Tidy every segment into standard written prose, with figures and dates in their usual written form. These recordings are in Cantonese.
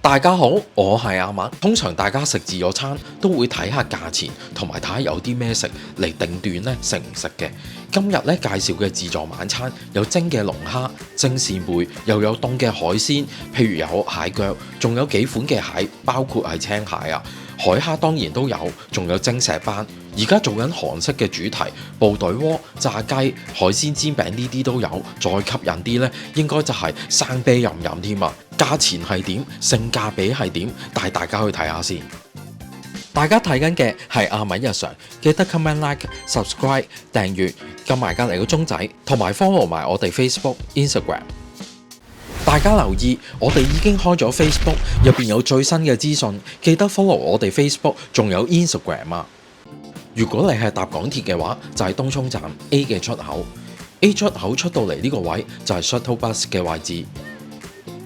大家好，我係阿麥。通常大家食自助餐都會睇下價錢，同埋睇下有啲咩食嚟定斷咧食唔食嘅。今日咧介紹嘅自助晚餐有蒸嘅龍蝦、蒸扇貝，又有凍嘅海鮮，譬如有蟹腳，仲有幾款嘅蟹，包括係青蟹啊。海蝦當然都有，仲有蒸石斑。而家做緊韓式嘅主題，部隊鍋、炸雞、海鮮煎餅呢啲都有。再吸引啲呢，應該就係生啤飲飲添啊！價錢係點，性價比係點，帶大家去睇下先。大家睇緊嘅係阿米日常，記得 comment like、subscribe、訂閱，撳埋隔離個鐘仔，同埋 follow 埋我哋 Facebook、Instagram。大家留意，我哋已經開咗 Facebook，入邊有最新嘅資訊，記得 follow 我哋 Facebook，仲有 Instagram 啊！如果你係搭港鐵嘅話，就係東涌站 A 嘅出口 ，A 出口出到嚟呢個位就係 shuttle bus 嘅位置。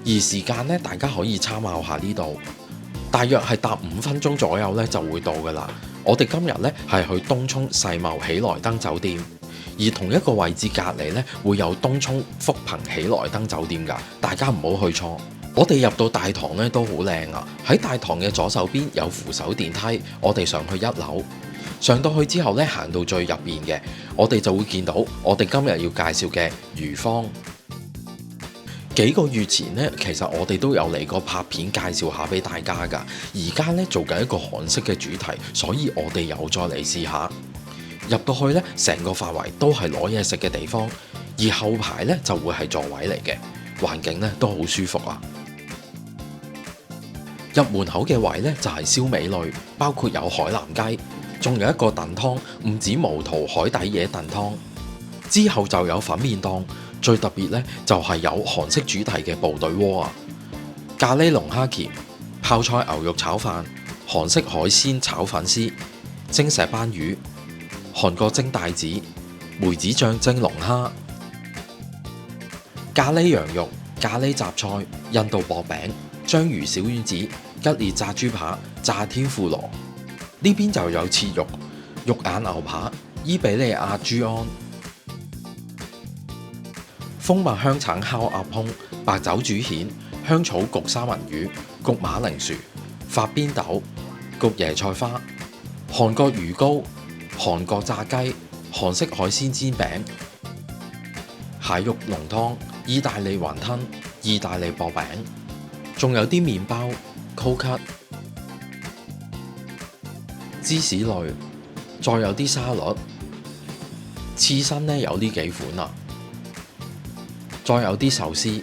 而時間呢，大家可以參考下呢度，大約係搭5分鐘左右呢就會到噶啦。我哋今日呢係去東涌世貿喜來登酒店，而同一個位置隔離呢會有東涌福朋喜來登酒店噶，大家唔好去錯。我哋入到大堂呢都好靚啊，喺大堂嘅左手邊有扶手電梯，我哋上去1樓。上到去之後呢，行到最入邊嘅，我哋就會見到我哋今日要介紹嘅魚坊。幾個月前呢，其實我哋都有嚟過拍片介紹下俾大家㗎。而家呢，做緊一個韓式嘅主題，所以我哋又再嚟試下。入到去呢，成個範圍都係攞嘢食嘅地方，而後排呢就會係座位嚟嘅，環境呢都好舒服啊。入門口嘅位呢，就係燒味類，包括有海南雞，仲有一個燉湯，唔止無圖海底椰燉湯，之後就有粉麵檔。最特別呢，就係有韓式主題嘅部隊鍋啊，咖喱龍蝦鉗、泡菜牛肉炒飯、韓式海鮮炒粉絲、蒸石斑魚、韓國蒸帶子、梅子醬蒸龍蝦、咖喱羊肉、咖喱雜菜、印度薄餅、章魚小丸子、吉列炸豬扒、炸天婦羅。呢邊就有切肉、肉眼牛扒、伊比利亞豬安、蜂蜜香橙烤鴨胸、白酒煮蜆、香草焗三文魚、焗馬鈴薯、發邊豆、焗椰菜花、韓國魚糕、韓國炸雞、韓式海鮮煎餅、蟹肉濃湯、意大利雲吞、意大利薄餅，仲有啲麵包、coconut、芝士類，再有啲沙律。刺身呢有呢幾款啊。再有啲壽司、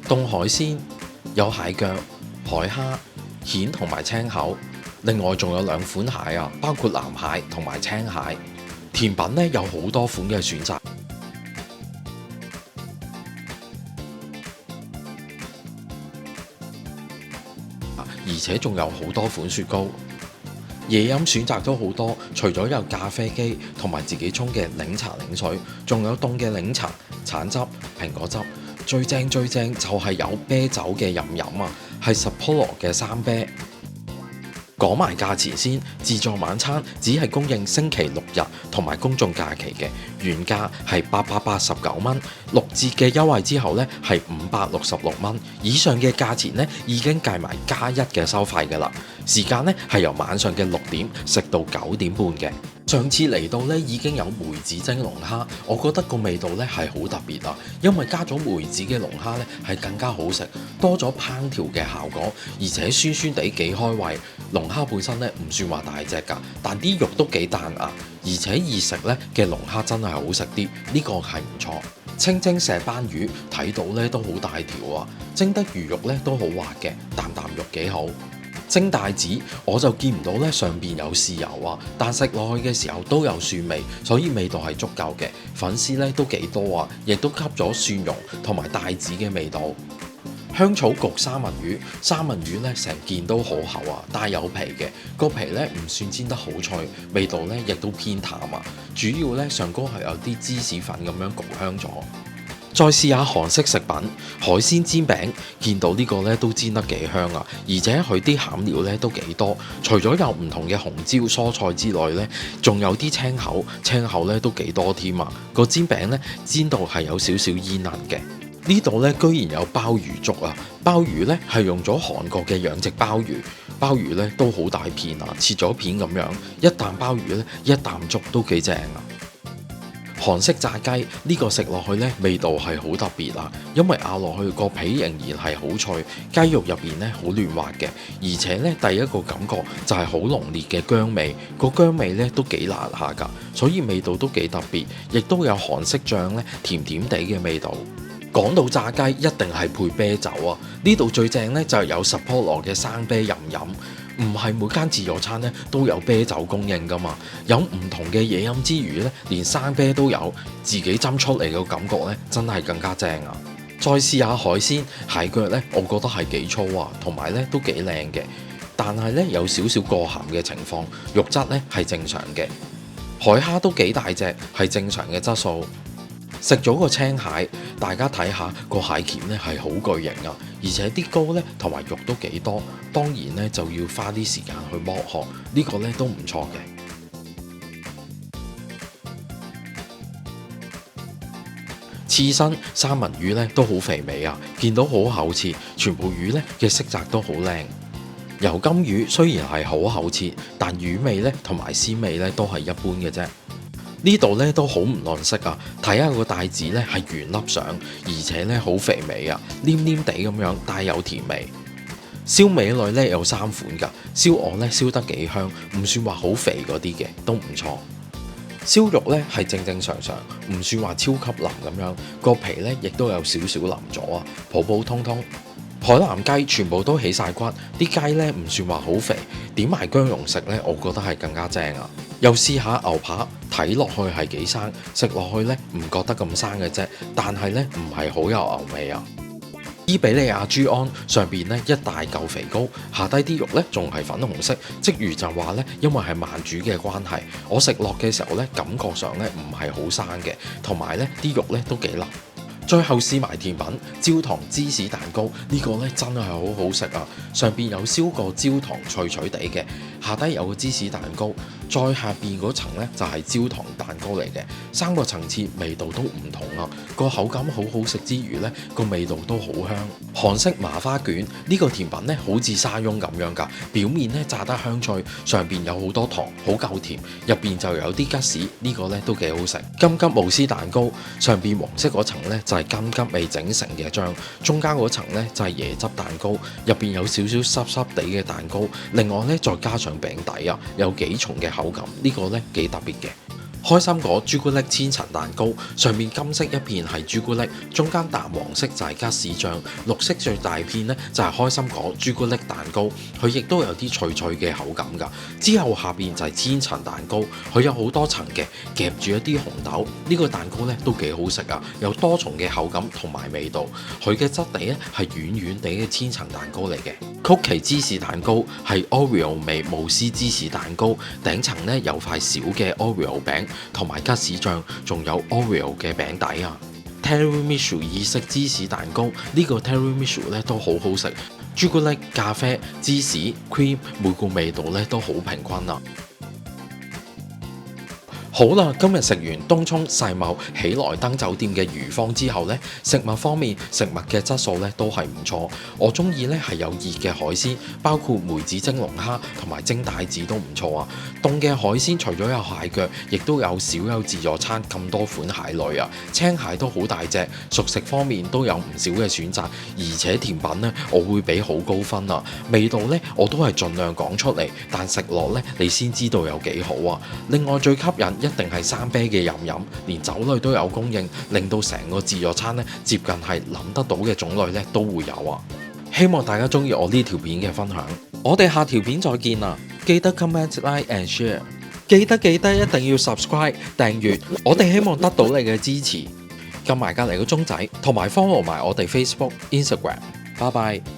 凍海鮮，有蟹腳、海蝦、蜆同埋青口，另外仲有2款蟹啊，包括藍蟹同埋青蟹。甜品呢有好多款嘅選擇，而且仲有好多款雪糕。夜飲選擇都好多，除咗有咖啡機同埋自己沖嘅檸茶檸水，仲有凍嘅檸茶、橙汁、蘋果汁。最正就係有啤酒嘅飲啊，係 Sapporo 嘅生啤。講埋價錢先，自助晚餐只係供應星期6日同埋公眾假期嘅，原價係889蚊，6折嘅優惠之後呢係566蚊。以上嘅價錢呢已經計埋加1嘅收費㗎啦。時間呢係由晚上嘅6點食到9點半嘅。上次嚟到呢已經有梅子蒸龍蝦，我覺得個味道呢係好特別啊，因為加咗梅子嘅龍蝦呢係更加好食，多咗烹調嘅效果，而且酸酸地幾開胃。龍蝦本身呢唔算話大隻㗎，但啲肉都幾彈牙，而且易食呢嘅龍蝦真係好食啲，呢個係唔錯。清蒸石斑魚睇到呢都好大條啊，蒸得魚肉呢都好滑嘅，啖肉幾好。蒸帶子我就見唔到呢上邊有豉油啊，但食落去嘅時候都有蒜味，所以味道係足夠嘅。粉絲呢都幾多啊，亦都吸咗蒜蓉同埋帶子嘅味道。香草焗三文魚，三文魚呢成件都好厚啊，帶有皮嘅，個皮呢唔算煎得好脆，味道呢亦都偏淡啊。主要呢上高係有啲芝士粉咁樣焗香咗。再試下韓式食品，海鮮煎餅，見到呢個呢都煎得幾香啊，而且佢啲餡料呢都幾多，除咗有唔同嘅紅椒蔬菜之外呢，仲有啲青口呢都幾多添啊。個煎餅呢煎到係有少少煙韌嘅。呢度咧居然有鮑魚粥啊！鮑魚咧係用咗韓國嘅養殖鮑魚，鮑魚咧都好大片啊，切咗片咁樣，一啖鮑魚咧一啖粥都幾正啊！韓式炸雞呢個食落去咧味道係好特別啊，因為咬落去個皮仍然係好脆，雞肉入邊咧好嫩滑嘅，而且咧第一個感覺就係好濃烈嘅薑味，個薑味咧都幾辣下㗎，所以味道都幾特別，亦都有韓式醬咧甜甜地嘅味道。講到炸雞一定係配啤酒啊！呢度最正咧就係有十坡羅嘅生啤任飲。唔係每間自助餐咧都有啤酒供應㗎嘛，有唔同嘅嘢飲之餘咧，連生啤都有，自己斟出嚟嘅感覺咧真係更加正啊！再試下海鮮蟹腳咧，我覺得係幾粗啊，同埋咧都幾靚嘅，但係咧有少少過鹹嘅情況，肉質咧係正常嘅。海蝦都幾大隻，係正常嘅質素。食咗個青蟹，大家睇下個蟹鉗咧係好巨型啊，而且啲膏咧同埋肉都幾多，當然咧就要花啲時間去剝殼，呢個咧都唔錯嘅。刺身三文魚咧都好肥美啊，見到好厚切，全部魚咧嘅色澤都好靚。油甘魚雖然係好厚切，但魚味咧同埋鮮味咧都係一般嘅啫。呢度咧都好唔吝嗇啊！睇下個帶子咧係圓粒上，而且咧好肥美啊，黏黏地咁樣，帶有甜味。燒味類咧有3款㗎，燒鵝咧燒得幾香，唔算話好肥嗰啲嘅，都唔錯。燒肉咧係正正常常，唔算話超級腍咁樣，個皮咧亦都有少少腍咗啊，普普通通。海南雞全部都起晒骨，啲雞咧唔算話好肥，點埋薑蓉食咧，我覺得係更加正啊！又試下牛扒，睇落去係幾生，食落去咧唔覺得咁生嘅啫，但係咧唔係好有牛味啊！伊比利亞豬安上邊咧一大嚿肥膏，下低啲肉咧仲係粉紅色，即如就話咧，因為係慢煮嘅關係，我食落嘅時候咧感覺上咧唔係好生嘅，同埋咧啲肉咧都幾腍。最後試埋甜品，焦糖芝士蛋糕呢個咧真係好好食啊！上邊有燒過焦糖脆脆地嘅，下低有個芝士蛋糕，再下邊嗰層咧就係焦糖蛋糕嚟嘅，3個層次味道都唔同啊！個口感好好食之餘咧，個味道都好香。韓式麻花卷呢個甜品咧好似沙翁咁樣㗎，表面咧炸得香脆，上邊有好多糖，好夠甜，入邊就有啲吉士，呢個咧都幾好食。金桔慕斯蛋糕上邊黃色嗰層咧就係金桔未整成嘅醬，中間嗰層咧就係椰汁蛋糕，入邊有少少濕濕地嘅蛋糕，另外咧再加上餅底啊，有幾重嘅口感，呢個咧幾特別嘅。開心果朱古力千層蛋糕，上面金色一片係朱古力，中間淡黃色就係吉士醬，綠色最大片呢就係開心果朱古力蛋糕，佢亦都有啲脆脆嘅口感㗎。之後下邊就係千層蛋糕，佢有好多層嘅，夾住一啲紅豆，呢個蛋糕呢都幾好食啊，有多重嘅口感同埋味道。佢嘅質地呢係軟軟地嘅千層蛋糕嚟嘅。曲奇芝士蛋糕係 Oreo 味慕斯芝士蛋糕，頂層呢有塊小嘅 Oreo 餅。同埋吉士醬，仲有 Oreo 嘅餅底啊 ！Tiramisu 意式芝士蛋糕呢個 Tiramisu 咧都好好食，朱古力、咖啡、芝士、cream 每個味道咧都好平均啊！好啦，今日食完東涌世貿喜來登酒店嘅魚坊之後呢，食物方面食物嘅質素呢都係唔錯。我中意呢係有熱嘅海鮮，包括梅子蒸龍蝦同埋蒸帶子都唔錯啊。凍嘅海鮮除咗有蟹腳，亦都有少有自助餐咁多款蟹類啊。青蟹都好大隻，熟食方面都有唔少嘅選擇，而且甜品呢我會俾好高分啊。味道呢我都係盡量講出嚟，但食落呢你先知道有幾好啊。另外最吸引一定係生啤嘅飲，連酒類都有供應，令到成個自助餐咧接近係諗得到嘅種類咧都會有啊！希望大家中意我呢條片嘅分享，我哋下條片再見啦！記得 comment like and share， 記得一定要 subscribe 訂閱，我哋希望得到你嘅支持，撳埋隔離個鐘仔，同埋 follow 埋我哋 Facebook、Instagram，拜拜。